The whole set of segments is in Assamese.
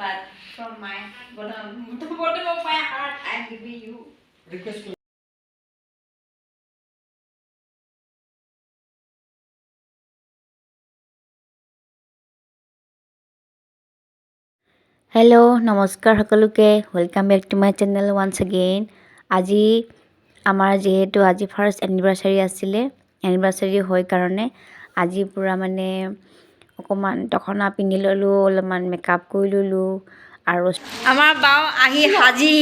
but from my bottom of my heart, I'm giving you request. Hello' নমস্কাৰ সকলোকে welcome back to my channel once again. আজি আমাৰ যিহেতু আজি ফাৰ্ষ্ট এনিভাৰ্চাৰী আছিলে, এনিভাৰ্চাৰী হয় কাৰণে আজি পূৰা মানে অকণমান দখনা পিন্ধি ল'লোঁ, অলপমান মেকআপ কৰি ল'লোঁ আৰু আমাৰ বাও আহি সাজি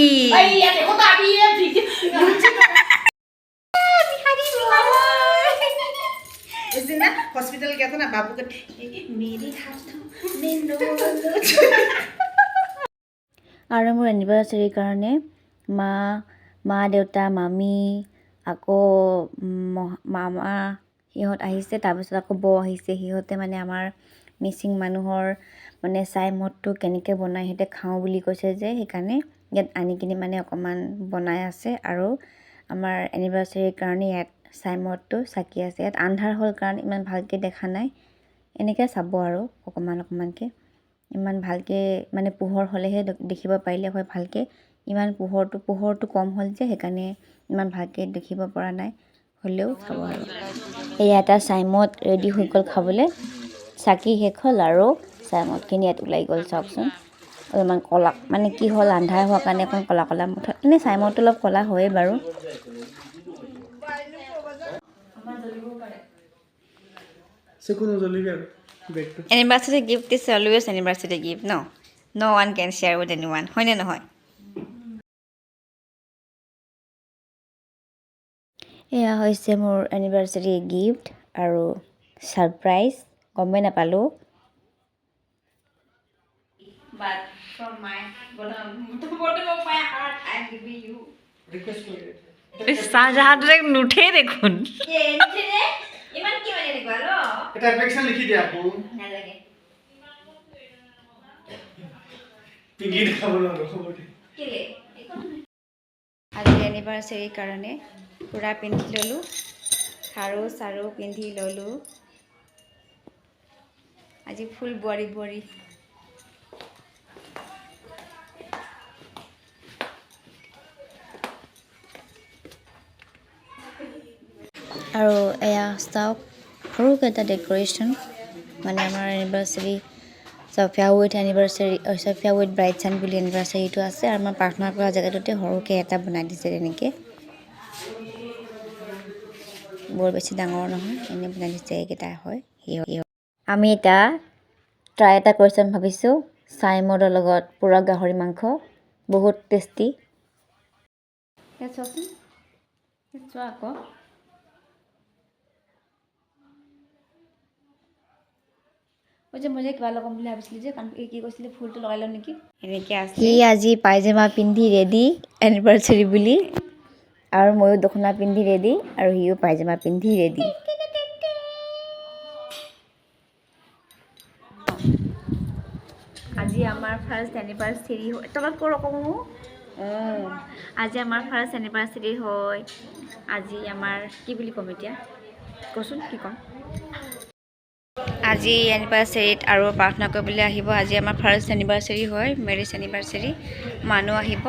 उस दिन ना हॉस्पिटल गया था ना, बाबू को मेरे हाथों में लो আৰু মোৰ এনিভাৰ্চাৰীৰ কাৰণে মা দেউতা মামী আকৌ মামা সিহঁত আহিছে, তাৰপিছত আকৌ বৌ আহিছে। সিহঁতে মানে আমাৰ মিচিং মানুহৰ মানে চাই মদটো কেনেকৈ বনাই সিহঁতে খাওঁ বুলি কৈছে যে সেইকাৰণে ইয়াত আনি কিনি মানে অকণমান বনাই আছে। আৰু আমাৰ এনিভাৰ্চাৰীৰ কাৰণে ইয়াত চাই মদটো চাকি আছে। ইয়াত আন্ধাৰ হ'ল কাৰণে ইমান ভালকৈ দেখা নাই, এনেকৈ চাব আৰু অকণমানকৈ ইমান ভালকৈ মানে পোহৰ হ'লেহে দেখিব পাৰিলে হয় ভালকৈ। ইমান পোহৰটো কম হ'ল যে সেইকাৰণে ইমান ভালকৈ দেখিব পৰা নাই, হ'লেও চাব আৰু। এয়া এটা চাইমদ ৰেডি হৈ গ'ল খাবলৈ, চাকি শেষ হ'ল আৰু চাইমদখিনি ইয়াত ওলাই গ'ল। চাওকচোন অলপমান ক'লা, মানে কি হ'ল আন্ধাৰ হোৱাৰ কাৰণে অকণ ক'লা মুঠত এনেই চাইমদটো অলপ ক'লা হয়েই বাৰু। Anniversary gift is always anniversary gift, no? No one can share with anyone. হয়নে নহয়? এয়া হৈছে মোৰ এনিভাৰ্চাৰী গিফ্ট আৰু ছাৰপ্ৰাইজ, গমেই নাপালোঁ। But from my bottom of my heart, I'm giving you request. চাহজাহাঁতে নুঠেই দেখোন। ইমান কি মানে দেখুৱা ন? এটা এপ্লিকেশ্যন লিখি দিয়া আকৌ। নালাগে। পিন্ধি দেখাব নোৱাৰো হ'ব দে। কেলে? আজি এনিভাৰ্চাৰীৰ কাৰণে পূৰা পিন্ধি ল'লোঁ, খাৰু চাৰু পিন্ধি ল'লোঁ। আজি ফুল বোৱাৰী। আৰু এয়া চাওক সৰুকৈ এটা ডেক'ৰেশ্যন, মানে আমাৰ এনিভাৰ্চাৰী চফিয়া উইথ ব্ৰাইড চান বুলি এনিভাৰ্চাৰীটো আছে। আৰু আমাৰ প্ৰাৰ্থনা কৰা জেগাটোতে সৰুকৈ এটা বনাই দিছে তেনেকৈ, বৰ বেছি ডাঙৰ নহয়, এনেই বনাই দিছে। এইকেইটা হয় আমি এটা ট্ৰাই এটা কৰিছোঁ ভাবিছোঁ, চাই মদৰ লগত পূৰা গাহৰি মাংস, বহুত টেষ্টি। চোৱাচোন চোৱা আকৌ মই যে কিবা লগাম বুলি ভাবিছিলোঁ যে, কাৰণ কি কৈছিলে ফুলটো লগাই লওঁ নেকি এনেকৈ আছে। সি আজি পায়জামা পিন্ধি ৰেডি এনিভাৰ্চাৰী বুলি, আৰু ময়ো দখনা পিন্ধি ৰেডি, আৰু সিও পায়জামা পিন্ধি ৰেডি। আজি আমাৰ ফাৰ্ষ্ট এনিভাৰ্চাৰী হয়, তলত কৰ অকণো। আজি আমাৰ ফাৰ্ষ্ট এনিভাৰ্চাৰী হয়। আজি আমাৰ কি বুলি ক'ম এতিয়া, কচোন কি ক'ম। আজি এনিভাৰ্চাৰীত আৰু প্ৰাৰ্থনা কৰিবলৈ আহিব। আজি আমাৰ ফাৰ্ষ্ট এনিভাৰ্চাৰী হয়, মেৰেজ এনিভাৰ্চাৰী। মানুহ আহিব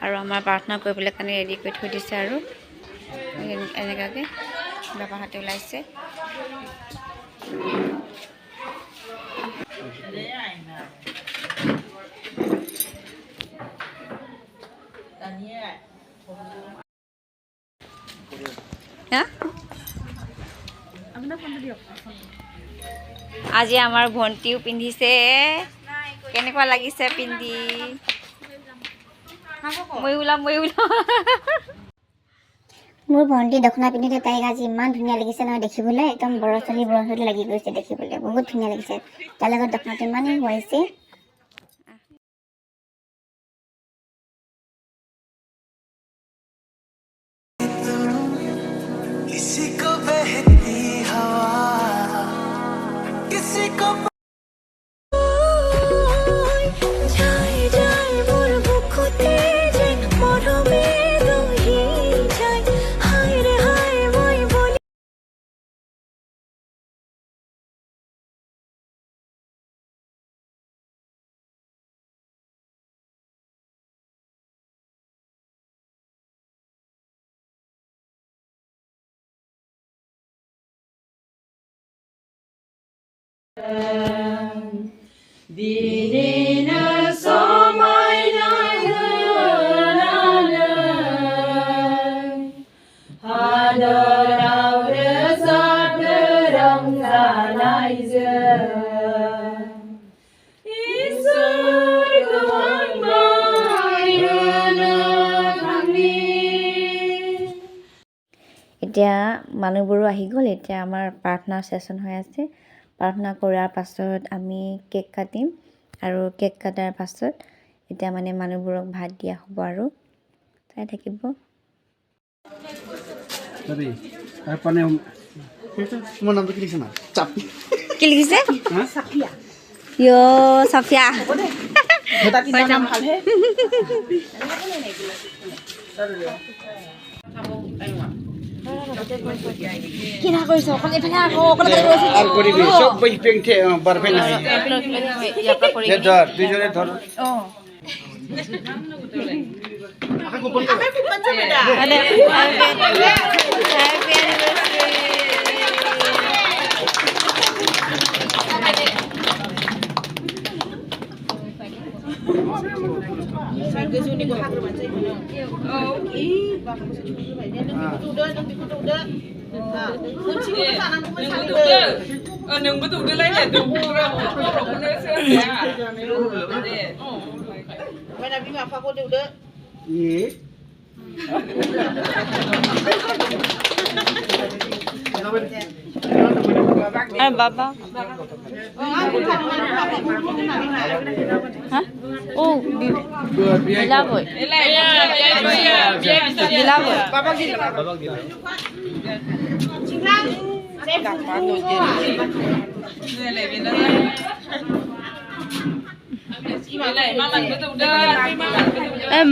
আৰু আমাৰ প্ৰাৰ্থনা কৰিবলৈ কাৰণে ৰেডি কৰি থৈ দিছে। আৰু এনেকুৱাকৈ বাবাহঁতে ওলাইছে। আজি আমাৰ ভণ্টিও পিন্ধিছে, কেনেকুৱা লাগিছে পিন্ধি? মই ওলাম মোৰ ভণ্টি দখনা পিন্ধোতে তাইক আজি ইমান ধুনীয়া লাগিছে নহয় দেখিবলৈ, একদম বৰ ছোৱালী লাগি গৈছে দেখিবলৈ, বহুত ধুনীয়া লাগিছে। তাৰ লগত দখনাটো ইমানেই শুৱাইছে। किसी को बहती हवा, किसी को এতিয়া মানুহবোৰো আহি গ'ল। এতিয়া আমাৰ প্ৰাৰ্থনা ছেশ্যন হৈ আছে। প্ৰাৰ্থনা কৰাৰ পাছত আমি কেক কাটিম আৰু কেক কটাৰ পাছত এতিয়া মানে মানুহবোৰক ভাত দিয়া হ'ব আৰু চাই থাকিব। তোমাৰ নামটো কি লিখিছে না? চাপি। কি লিখিছে? চাফিয়া। ইয় চাফিয়া। কিনা কৰিছ অকল এইফালে আকৌ অকলে আৰু কৰিবি সব বহি পেংঠে বাৰফে নাই ধৰ দুইজনে ধৰ nâng cái tủ đưa lấy để tủ ra một nơi xưa nè mày làm gì mà pha cô đều đỡ বাবা hả ô bila boy bila boy babak gila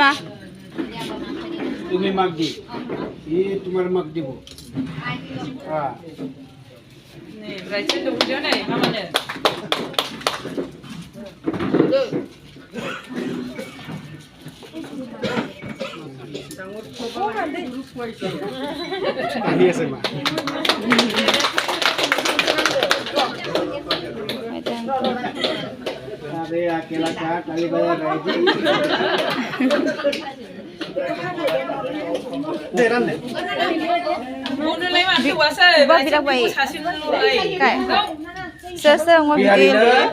mah তুমি মাগ দি ই তোমাৰ মাগ দিব nih berarti tủ đưa này mama này আহি আছে মা अरे अकेला क्या काली बाजार रहेगी they run they muốn lấy mà cái quá sơ Vâng, thì đâu vậy? 사실 luôn Cái. Sơ ngon Bihari ghê.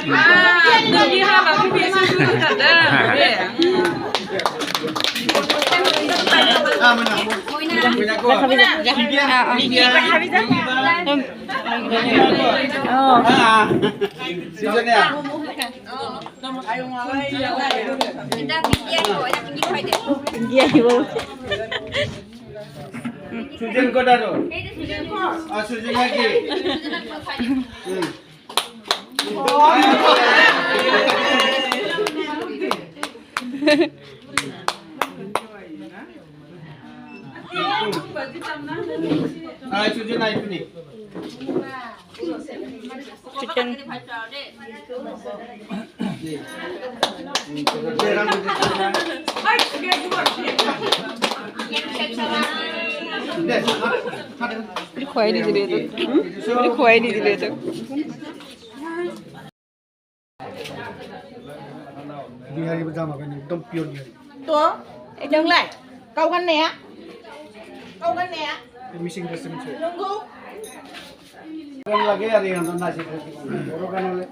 ना à đừng đi ha mà cái bia sư thật đó mana punya ko seasonnya Sujan ko daro Sujan lagi Sujan naik ni Chicken. খুৱাই নিদিলে খুৱাই নিদিলে बिहारी में जामा पनि एकदम प्योर बिहारी to एकदम lại câu khăn nè câu khăn nè missing restaurant छ nunggu kan lagi hari yang nasi boro kan oleh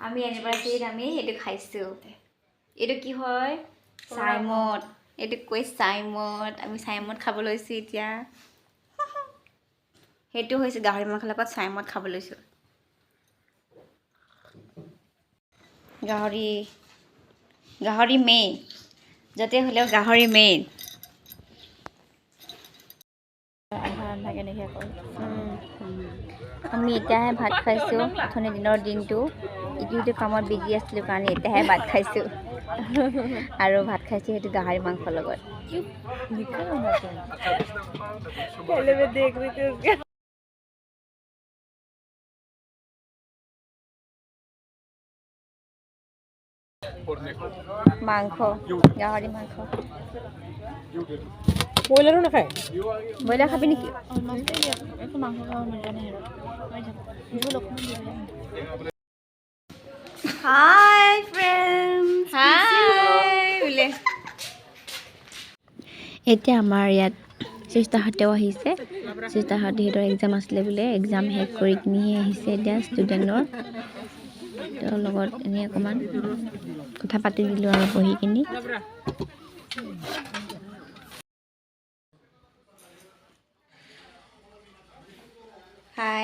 আমি এনিভাৰ্চাৰীত আমি সেইটো খাইছোঁ। এইটো কি হয় চাইমদ, এইটো কৈ চাইমদ। আমি চাইমদ খাব লৈছোঁ এতিয়া। সেইটো হৈছে গাহৰি মাংসৰ লগত চাইমদ খাব লৈছোঁ। গাহৰি মেইন, য'তে হ'লেও গাহৰি মেইন। আমি এতিয়াহে ভাত খাইছোঁ। অথনি দিনৰ দিনটো ইটো কামত বিজি আছিলোঁ কাৰণে এতিয়াহে ভাত খাইছোঁ। আৰু ভাত খাইছোঁ সেইটো গাহৰি মাংসৰ লগত। মাংস গাহৰি মাংস ব্ৰইলাৰো নাখায় ব্ৰইলাৰ খাবি নেকি হাই ফ্ৰেণ্ডছ হাই বোলে এতিয়া আমাৰ ইয়াত চিষ্টাৰহঁতেও আহিছে চিষ্টাৰহঁতে সিহঁতৰ এক্সাম আছিলে বোলে এক্সাম শেষ কৰি কিনিহে আহিছে এতিয়া ষ্টুডেণ্টৰ তেওঁৰ লগত এনেই অকণমান কথা পাতি দিলোঁ আৰু বহি কিনি হাই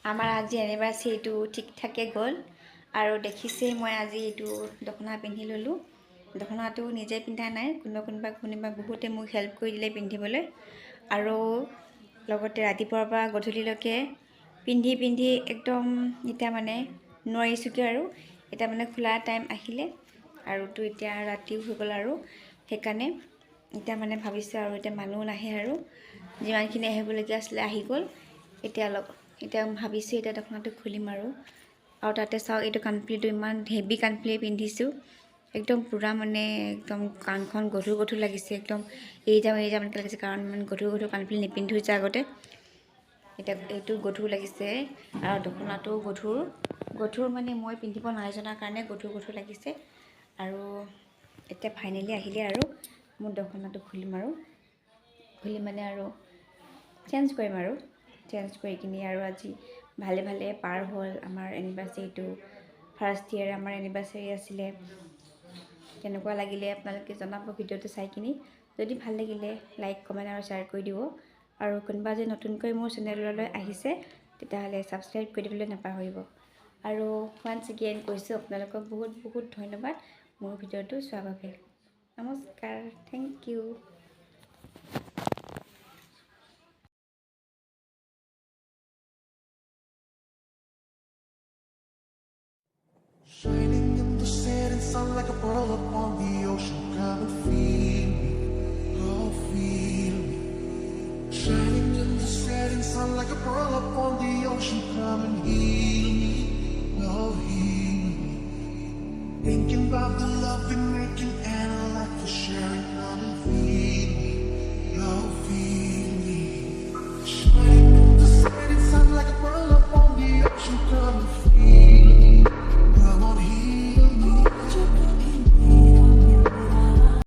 আমাৰ আজি এনিভাৰ্চেৰীটো ঠিক ঠাকে গ'ল আৰু দেখিছেই মই আজি এইটো দখনা পিন্ধি ল'লোঁ দখনাটো নিজে পিন্ধা নাই কোনোবা বহুতে মোক হেল্প কৰি দিলে পিন্ধিবলৈ আৰু লগতে ৰাতিপুৱাৰ পৰা গধূলিলৈকে পিন্ধি একদম এতিয়া মানে নোৱাৰিছোঁগৈ আৰু এতিয়া মানে খোলা টাইম আহিলে আৰুতো এতিয়া ৰাতিও হৈ গ'ল আৰু সেইকাৰণে এতিয়া মানে ভাবিছোঁ আৰু এতিয়া মানুহ নাহে আৰু যিমানখিনি আহিবলগীয়া আছিলে আহি গ'ল এতিয়া ভাবিছোঁ এতিয়া দখনাটো খুলিম আৰু তাতে চাওক এইটো কাণফুলিটো ইমান হেভি কাণফুলি পিন্ধিছোঁ একদম পূৰা মানে একদম কাণখন গধুৰ লাগিছে একদম এৰি যাম এনেকৈ লাগিছে কাৰণ ইমান গধুৰ কাণফুলি নিপিন্ধোঁ যে আগতে এতিয়া এইটো গধুৰ লাগিছে আৰু দখনাটো গধুৰ মানে মই পিন্ধিব নাজনাৰ কাৰণে গধুৰ লাগিছে আৰু এতিয়া ফাইনেলি আহিলে আৰু মোৰ দখনাটো খুলিম মানে আৰু চেঞ্জ কৰি কিনি আৰু আজি ভালে পাৰ হ'ল আমাৰ এনিভাৰ্চেৰীটো ফাৰ্ষ্ট ইয়েৰ আমাৰ এনিভাৰ্চেৰী আছিলে কেনেকুৱা লাগিলে আপোনালোকে জনাব ভিডিঅ'টো চাই কিনি যদি ভাল লাগিলে লাইক কমেণ্ট আৰু শ্বেয়াৰ কৰি দিব আৰু কোনোবা যে নতুনকৈ মোৰ চেনেললৈ আহিছে তেতিয়াহ'লে ছাবস্ক্ৰাইব কৰি দিবলৈ নাপাহৰিব আৰু ওৱান্স এগেইন কৈছোঁ আপোনালোকক বহুত ধন্যবাদ মোৰ ভিডিঅ'টো চোৱাৰ বাবে নমস্কাৰ thank you Shining in the setting sun like a pearl upon the ocean. Come and feel me, oh feel me. Shining in the setting sun like a pearl upon the ocean. Come and heal me, oh heal me.